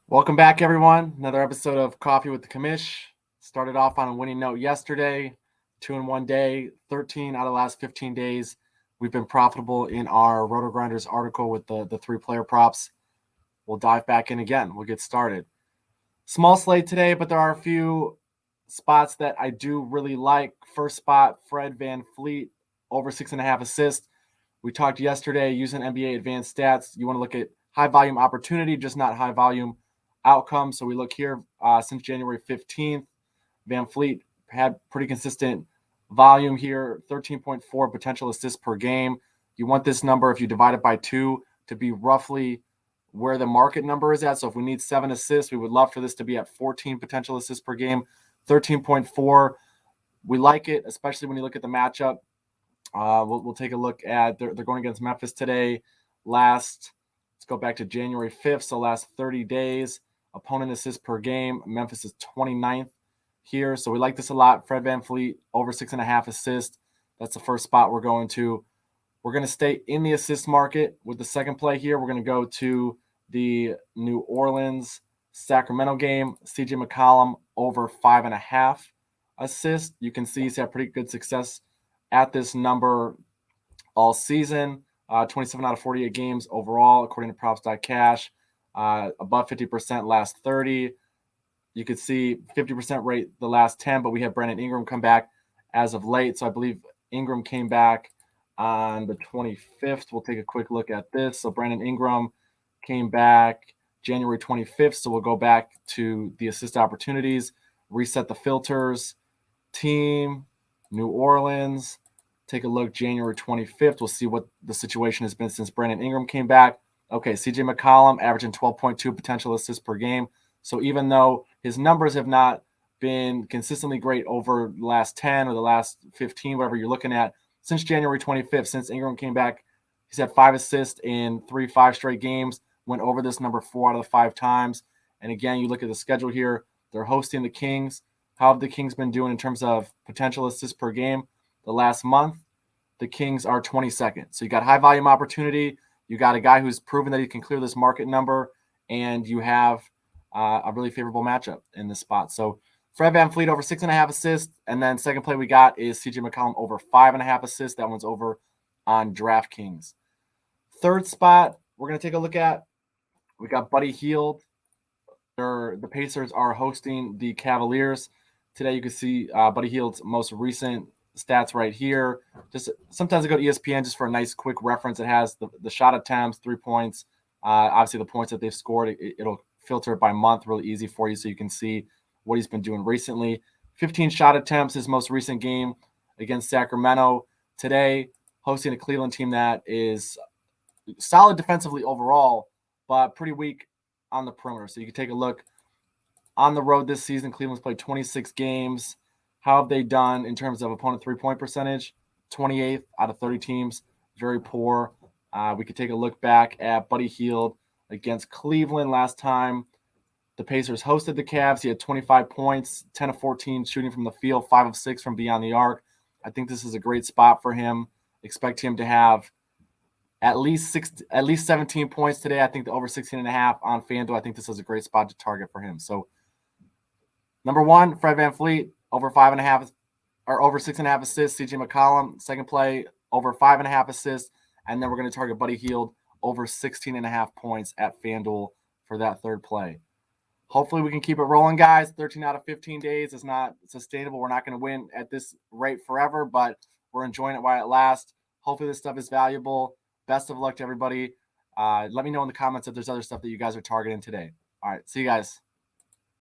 Welcome back, everyone. Another episode of Coffee with the Commish. Started off on a winning note yesterday, 2 in 1 day, 13 out of the last 15 days. We've been profitable in our Roto Grinders article with the three-player props. We'll dive back in again. We'll get started. Small slate today, but there are a few spots that I do really like. First spot, Fred VanVleet, over 6.5 assists. We talked yesterday using NBA advanced stats. You want to look at high volume opportunity, just not high volume outcome. So we look here since January 15th. VanVleet had pretty consistent volume here, 13.4 potential assists per game. You want this number, if you divide it by 2, to be roughly where the market number is at. So if we need 7 assists, we would love for this to be at 14 potential assists per game. 13.4, we like it, especially when you look at the matchup. We'll take a look at they're going against Memphis today. Let's go back to January 5th. So last 30 days, opponent assists per game. Memphis is 29th here. So we like this a lot. Fred VanVleet over 6.5 assists. That's the first spot we're going to. We're going to stay in the assist market with the second play here. We're going to go to the New Orleans Sacramento game. CJ McCollum over 5.5 assists. You can see he's had pretty good success at this number all season. 27 out of 48 games overall, according to props.cash. Above 50% last 30. You could see 50% rate the last 10, but we have Brandon Ingram come back as of late. So I believe Ingram came back on the 25th. We'll take a quick look at this. So Brandon Ingram came back January 25th. So we'll go back to the assist opportunities, reset the filters, team, New Orleans. Take a look January 25th. We'll see what the situation has been since Brandon Ingram came back. Okay, CJ McCollum averaging 12.2 potential assists per game. So even though his numbers have not been consistently great over the last 10 or the last 15, whatever you're looking at, since January 25th, since Ingram came back, he's had 5 assists in 5 straight games, went over this number 4 out of the 5 times. And again, you look at the schedule here, they're hosting the Kings. How have the Kings been doing in terms of potential assists per game? The last month, the Kings are 22nd. So you got high volume opportunity. You got a guy who's proven that he can clear this market number, and you have a really favorable matchup in this spot. So Fred VanVleet over 6.5 assists, and then second play we got is CJ McCollum over 5.5 assists. That one's over on DraftKings. Third spot we're going to take a look at, we got Buddy Hield. The Pacers are hosting the Cavaliers. Today you can see Buddy Hield's most recent stats right here. Just sometimes I go to ESPN just for a nice quick reference. It has the shot attempts, 3 points, obviously the points that they've scored. It'll filter it by month really easy for you so you can see what he's been doing recently. 15 shot attempts, his most recent game against Sacramento. Today, hosting a Cleveland team that is solid defensively overall, but pretty weak on the perimeter. So you can take a look on the road this season. Cleveland's played 26 games. How have they done in terms of opponent three-point percentage? 28th out of 30 teams. Very poor. We could take a look back at Buddy Hield against Cleveland last time. The Pacers hosted the Cavs. He had 25 points, 10 of 14 shooting from the field, 5 of 6 from beyond the arc. I think this is a great spot for him. Expect him to have at least 17 points today. I think the over 16.5 on FanDuel. I think this is a great spot to target for him. So number 1, Fred VanVleet, over 5.5 or over 6.5 assists. CJ McCollum, second play, over 5.5 assists. And then we're going to target Buddy Hield over 16.5 points at FanDuel for that third play. Hopefully we can keep it rolling, guys. 13 out of 15 days is not sustainable. We're not going to win at this rate forever, but we're enjoying it while it lasts. Hopefully this stuff is valuable. Best of luck to everybody. Let me know in the comments if there's other stuff that you guys are targeting today. All right, see you guys.